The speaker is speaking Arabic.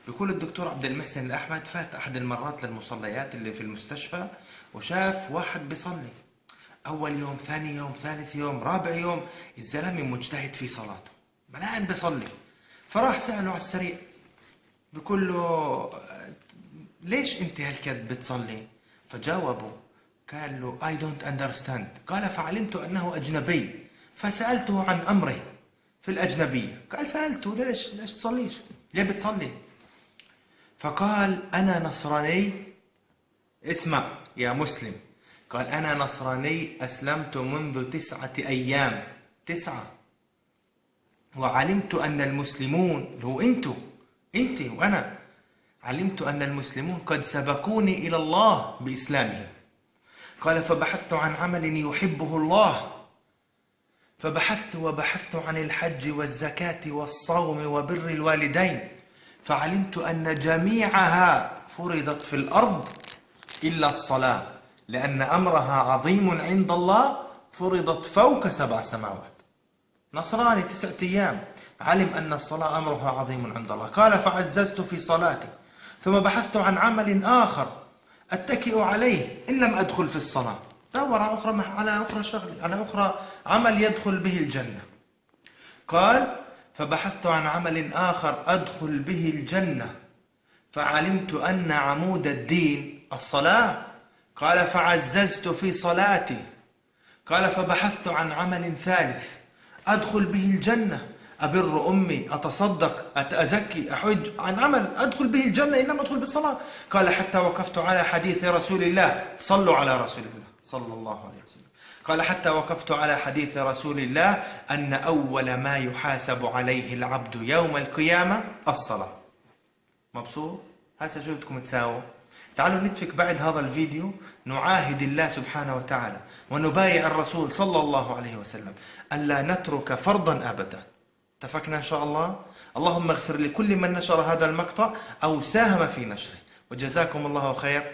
بيقول الدكتور عبد المحسن الأحمد فات أحد المرات للمصليات اللي في المستشفى، وشاف واحد بيصلي. أول يوم، ثاني يوم، ثالث يوم، رابع يوم، الزلمة مجتهد في صلاته، ملان بيصلي. فراح سأله على السريع، بيقول له ليش انت هالكد بتصلي؟ فجاوبه، قال له I don't understand. قال فعلمت أنه أجنبي فسألته عن أمره في الأجنبية. قال سألته ليش تصليش؟ ليه بتصلي؟ فقال أنا نصراني. اسمع يا مسلم، قال أنا نصراني أسلمت منذ 9 أيام، 9، وعلمت أن المسلمون، هو أنت وأنا، علمت أن المسلمون قد سبقوني إلى الله بإسلامهم. قال فبحثت عن عمل يحبه الله، فبحثت عن الحج والزكاة والصوم وبر الوالدين، فعلمت أن جميعها فرضت في الأرض إلا الصلاة، لأن أمرها عظيم عند الله، فرضت فوق 7 سماوات. نصراني 9 أيام، علم أن الصلاة أمرها عظيم عند الله. قال فعززت في صلاتي، ثم بحثت عن عمل آخر أتكئ عليه إن لم أدخل في الصلاة. دور على أخرى شغلة، على أخرى عمل يدخل به الجنة. قال فبحثت عن عمل آخر أدخل به الجنة، فعلمت أن عمود الدين الصلاة. قال فعززت في صلاتي. قال فبحثت عن عمل ثالث أدخل به الجنة، أبر أمي، أتصدق، أزكي، أحج، عن عمل أدخل به الجنة إن لم أدخل بالصلاة. قال حتى وقفت على حديث رسول الله، صلوا على رسول الله صلى الله عليه وسلم. قال حتى وقفت على حديث رسول الله أن أول ما يحاسب عليه العبد يوم القيامة الصلاة. مبسوط؟ هسه شو بدكم تساووا؟ تعالوا نتفق بعد هذا الفيديو، نعاهد الله سبحانه وتعالى ونبايع الرسول صلى الله عليه وسلم ألا نترك فرضا أبدا. اتفقنا إن شاء الله؟ اللهم اغفر لكل من نشر هذا المقطع أو ساهم في نشره، وجزاكم الله خير.